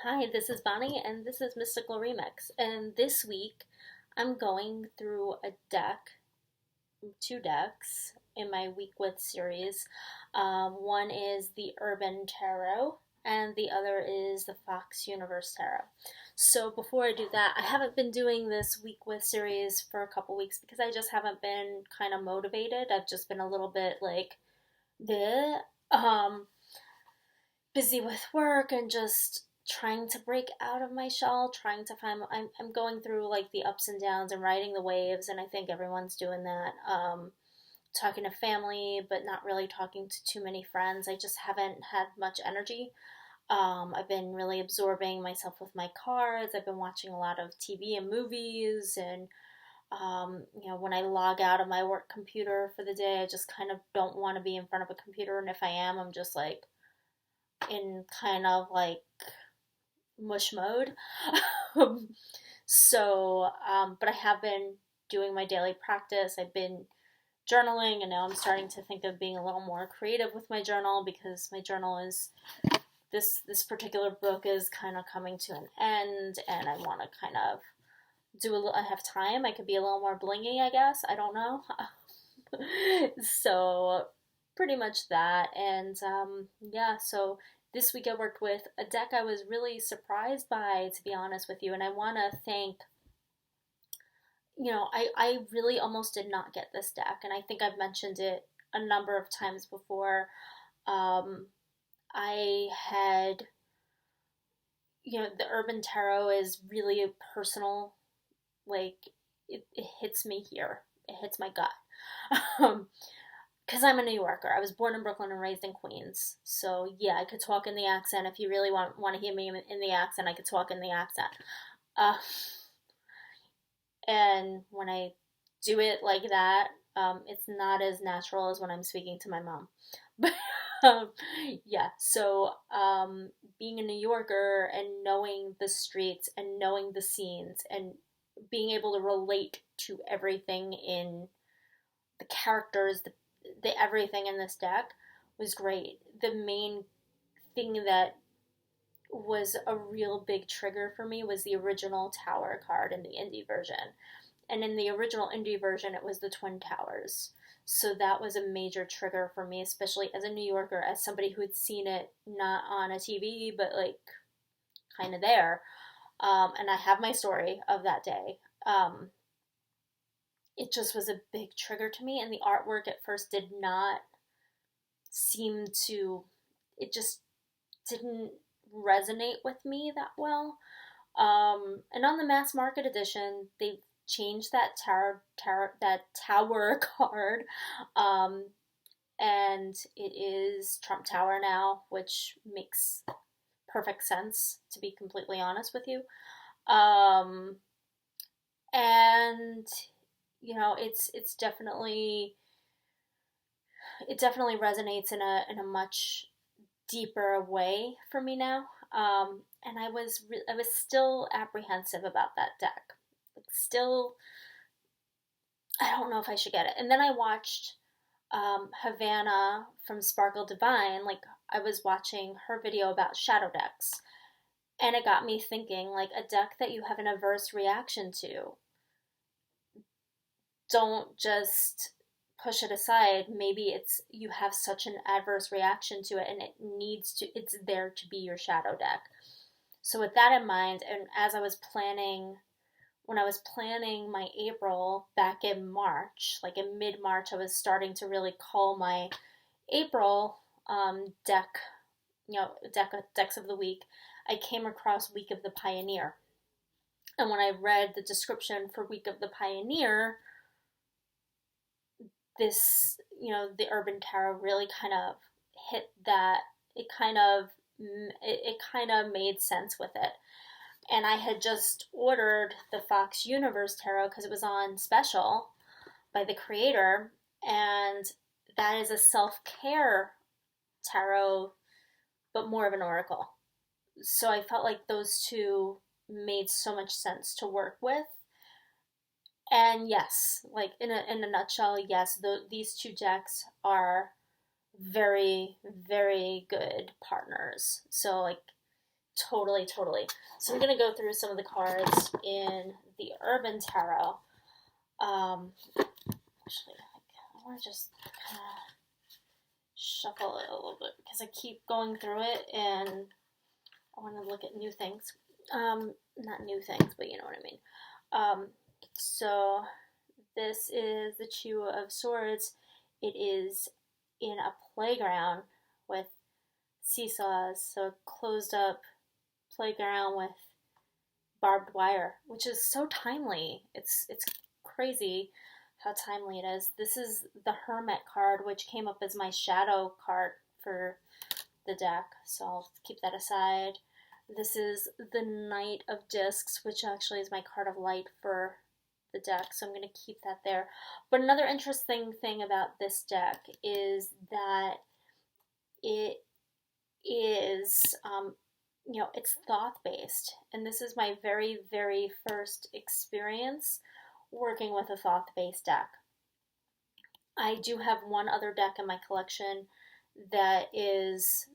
Hi, this is Bonnie, and this is Mystical Remix. And this week, I'm going through two decks in my Week With series. One is the Urban Tarot, and the other is the Fox Universe Tarot. So before I do that, I haven't been doing this Week With series for a couple weeks because I just haven't been kind of motivated. I've just been a little bit like, bleh. Busy with work and just trying to break out of my shell, trying to find. I'm going through like the ups and downs and riding the waves, and I think everyone's doing that. Talking to family, but not really talking to too many friends. I just haven't had much energy. I've been really absorbing myself with my cards. I've been watching a lot of TV and movies, and when I log out of my work computer for the day, I just kind of don't want to be in front of a computer. And if I am, I'm just like in kind of like mush mode. But I have been doing my daily practice. I've been journaling, and now I'm starting to think of being a little more creative with my journal because my journal is this particular book is kind of coming to an end, and I want to kind of do a little. I have time. I could be a little more blingy, I guess. I don't know. So pretty much that, and yeah. So this week I worked with a deck I was really surprised by, to be honest with you, and I want to thank. I really almost did not get this deck, and I think I've mentioned it a number of times before. Um, I had, the Urban Tarot is really a personal, like, it hits me here. It hits my gut. Because I'm a New Yorker. I was born in Brooklyn and raised in Queens. So, yeah, I could talk in the accent. If you really want to hear me in the accent, I could talk in the accent. Uh, and when I do it like that, it's not as natural as when I'm speaking to my mom. But yeah, so being a New Yorker and knowing the streets and knowing the scenes and being able to relate to everything in the characters, the everything in this deck was great. The main thing that was a real big trigger for me was the original Tower card in the indie version. And in the original indie version, it was the Twin Towers. So that was a major trigger for me, especially as a New Yorker, as somebody who had seen it not on a TV, but like kind of there. And I have my story of that day. It just was a big trigger to me, and the artwork at first did not seem to, it just didn't resonate with me that well. And on the mass market edition, they changed that tower card, um, and it is Trump Tower now, which makes perfect sense, to be completely honest with you. Um, and it's definitely, it definitely resonates in a much deeper way for me now. And I was still apprehensive about that deck. Like, still, I don't know if I should get it. And then I watched Havana from Sparkle Divine. Like, I was watching her video about shadow decks, and it got me thinking, like, a deck that you have an adverse reaction to, don't just push it aside. Maybe it's you have such an adverse reaction to it, and it's there to be your shadow deck. So with that in mind, and as I was planning, when I was planning my April back in March, like in mid-March, I was starting to really call my April deck, decks of the week. I came across Week of the Pioneer, and when I read the description for Week of the Pioneer, this, the Urban Tarot really kind of hit that. It kind of made sense with it. And I had just ordered the Fox Universe Tarot because it was on special by the creator, and that is a self-care tarot, but more of an oracle. So I felt like those two made so much sense to work with. And yes, like in a nutshell, yes, these two decks are very, very good partners. So like Totally, totally. So I'm gonna go through some of the cards in the Urban Tarot. Actually, I want to just kind of shuffle it a little bit because I keep going through it and I want to look at new things. Not new things, but you know what I mean. So this is the Two of Swords. It is in a playground with seesaws, so a closed up playground with barbed wire, which is so timely. It's crazy how timely it is. This is the Hermit card, which came up as my shadow card for the deck, so I'll keep that aside. This is the Knight of Discs, which actually is my card of light for the deck, so I'm going to keep that there. But another interesting thing about this deck is that it is, it's thought-based, and this is my very, very first experience working with a thought-based deck. I do have one other deck in my collection that is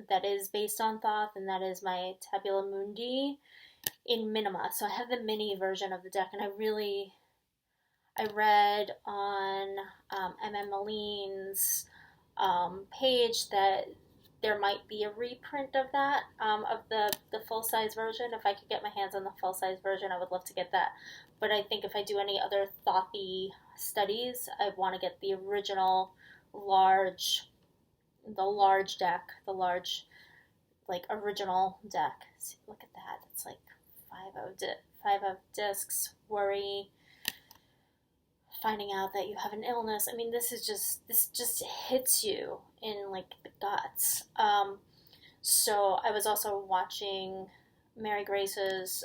that is based on thought, and that is my Tabula Mundi in Minima. So I have the mini version of the deck, and I read on MM Maline's page that there might be a reprint of that, of the full-size version. If I could get my hands on the full-size version, I would love to get that. But I think if I do any other thought-y studies, I want to get the original large deck, the large, like, original deck. See, look at that. It's like five of discs, worry, finding out that you have an illness. I mean, this just hits you in, like, the guts. So I was also watching Mary Grace's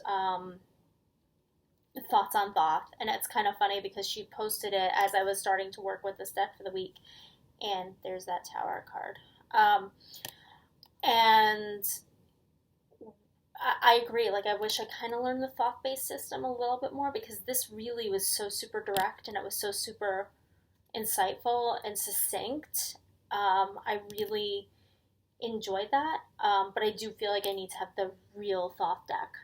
Thoughts on Thoth, and it's kind of funny because she posted it as I was starting to work with this deck for the week, and there's that Tower card. And I agree. Like, I wish I kind of learned the thought-based system a little bit more, because this really was so super direct, and it was so super insightful and succinct. I really enjoyed that, but I do feel like I need to have the real thought deck.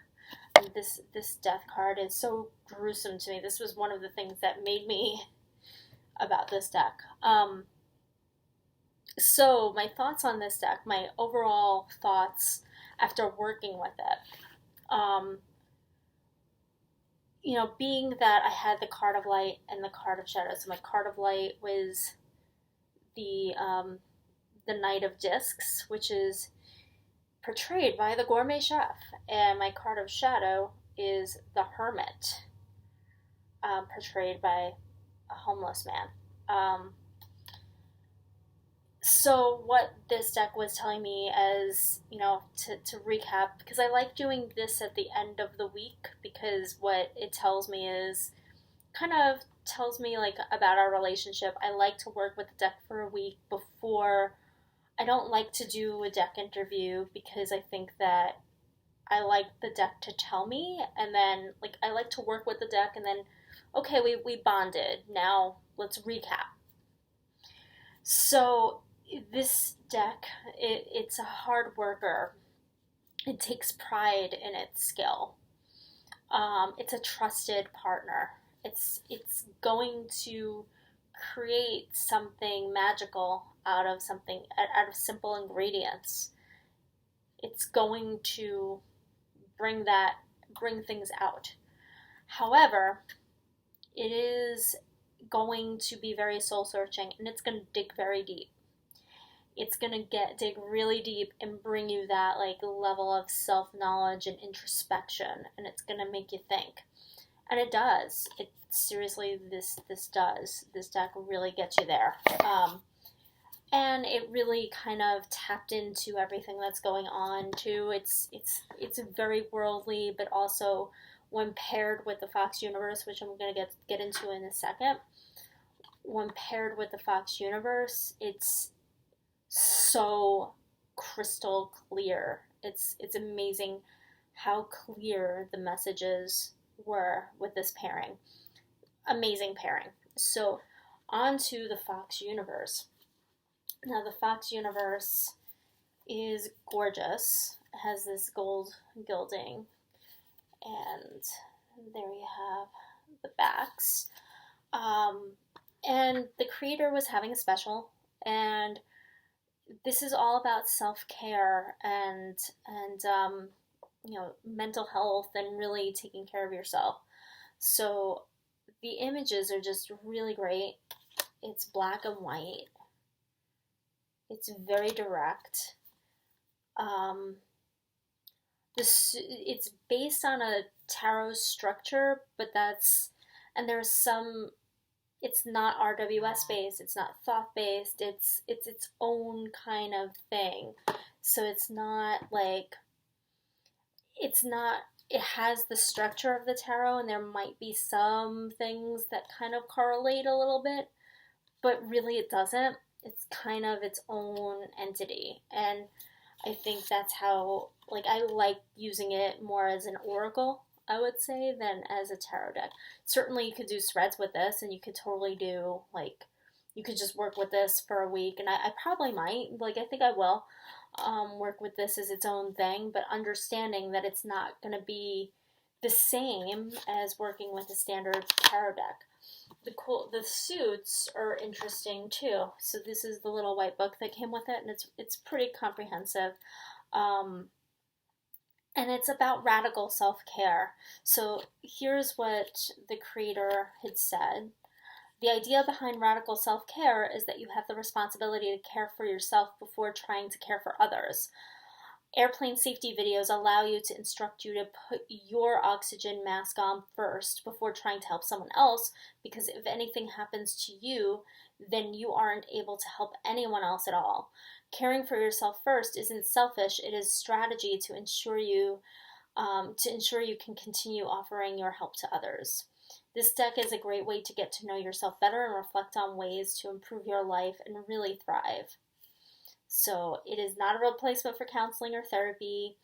And this death card is so gruesome to me. This was one of the things that made me about this deck. So my thoughts on this deck, my overall thoughts after working with it. Being that I had the card of light and the card of shadow. So my card of light was the Knight of Discs, which is portrayed by the Gourmet Chef, and my card of shadow is the Hermit, portrayed by a homeless man. So what this deck was telling me, as to recap, because I like doing this at the end of the week, because what it tells me is kind of tells me, like, about our relationship. I like to work with the deck for a week before. I don't like to do a deck interview, because I think that I like the deck to tell me, and then, like, I like to work with the deck, and then, okay, we bonded, now let's recap. So this deck, it's a hard worker. It takes pride in its skill. It's a trusted partner. It's going to create something magical out of simple ingredients. It's going to bring things out. However, it is going to be very soul searching, and it's going to dig very deep. It's going to dig really deep and bring you that, like, level of self-knowledge and introspection, and it's going to make you think. And it does. Seriously, this does. This deck really gets you there. And it really kind of tapped into everything that's going on too. It's very worldly, but also when paired with the Fox universe, which I'm going to get into in a second. When paired with the Fox universe, it's so crystal clear. It's amazing how clear the messages were with this pairing. Amazing pairing. So on to the Fox universe. Now, the Fox universe is gorgeous. has this gold gilding, and there you have the backs. Um, and the creator was having a special, and this is all about self care and mental health and really taking care of yourself. So the images are just really great. It's black and white. It's very direct. Um, it's based on a tarot structure, but and there's some. It's not RWS based. It's not thought based. It's its own kind of thing. So it's not like it's not. It has the structure of the tarot, and there might be some things that kind of correlate a little bit, but really it doesn't. It's kind of its own entity. And I think that's how, like, I like using it more as an oracle, I would say, than as a tarot deck. Certainly, you could do spreads with this, and you could totally do, like, you could just work with this for a week, and I probably might. Like, I think I will work with this as its own thing, but understanding that it's not going to be the same as working with a standard tarot deck. The suits are interesting too. So this is the little white book that came with it, and it's pretty comprehensive, um, and it's about radical self care. So here's what the creator had said. The idea behind radical self care is that you have the responsibility to care for yourself before trying to care for others. Airplane safety videos allow you to instruct you to put your oxygen mask on first before trying to help someone else, because if anything happens to you, then you aren't able to help anyone else at all. Caring for yourself first isn't selfish, it is strategy to ensure you can continue offering your help to others. This deck is a great way to get to know yourself better and reflect on ways to improve your life and really thrive. So it is not a replacement for counseling or therapy,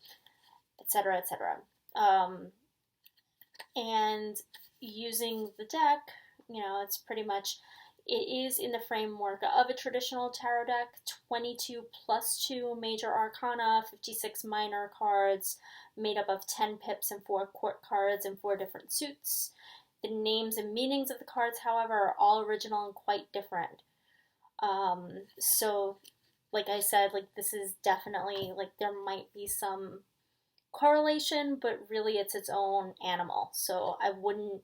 etc., etc. And using the deck, it's pretty much, it is in the framework of a traditional tarot deck, 22 plus 2 major arcana, 56 minor cards, made up of 10 pips and 4 court cards and 4 different suits. The names and meanings of the cards, however, are all original and quite different. So like I said, like, this is definitely, like, there might be some correlation, but really it's its own animal. So I wouldn't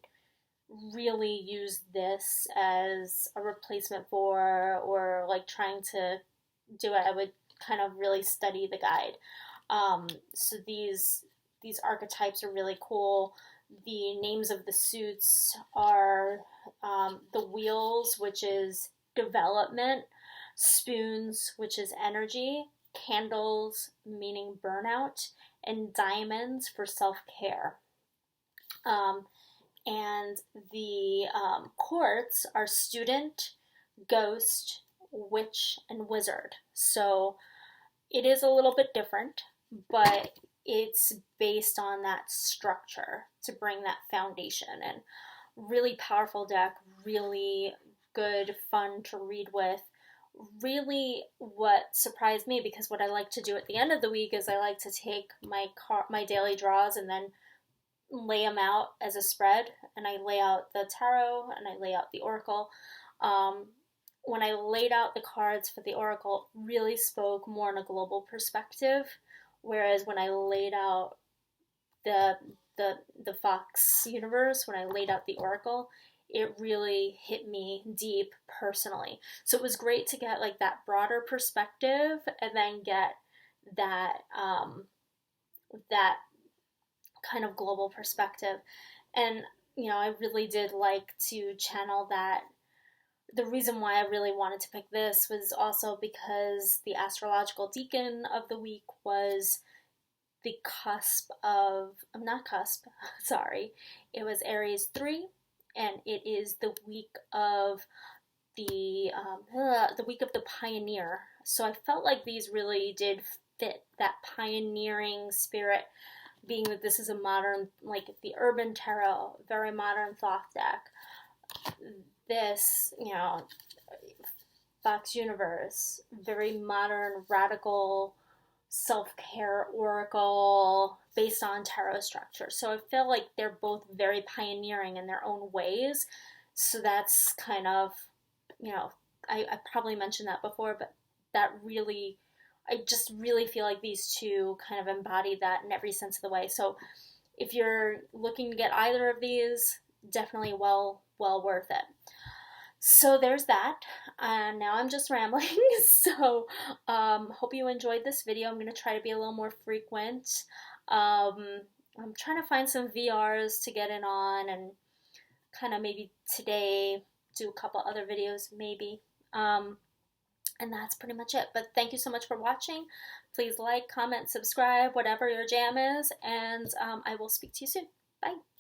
really use this as a replacement for, or like trying to do it. I would kind of really study the guide. So these archetypes are really cool. The names of the suits are the wheels, which is development, spoons, which is energy, candles, meaning burnout, and diamonds for self-care. And the courts are student, ghost, witch, and wizard. So it is a little bit different, but it's based on that structure to bring that foundation. And really powerful deck, really good, fun to read with. Really, what surprised me, because what I like to do at the end of the week is I like to take my daily draws and then lay them out as a spread, and I lay out the tarot and I lay out the oracle. When I laid out the cards for the oracle, it really spoke more in a global perspective, whereas when I laid out the Fox universe, when I laid out the oracle, it really hit me deep personally. So it was great to get like that broader perspective and then get that that kind of global perspective. And I really did like to channel that. The reason why I really wanted to pick this was also because the astrological deacon of the week was the cusp of, not cusp, sorry, it was Aries 3, and it is the week of the week of the pioneer. So I felt like these really did fit that pioneering spirit, being that this is a modern, like the Urban Tarot, very modern Thoth deck. This, Fox Universe, very modern, radical self-care oracle based on tarot structure. So I feel like they're both very pioneering in their own ways. So that's kind of, you know, I probably mentioned that before, but that really, I just really feel like these two kind of embody that in every sense of the way. So if you're looking to get either of these, definitely well worth it. So there's that. Now I'm just rambling. So hope you enjoyed this video. I'm going to try to be a little more frequent. I'm trying to find some VRs to get in on, and kind of maybe today do a couple other videos maybe. And that's pretty much it. But thank you so much for watching. Please like, comment, subscribe, whatever your jam is, and I will speak to you soon. Bye.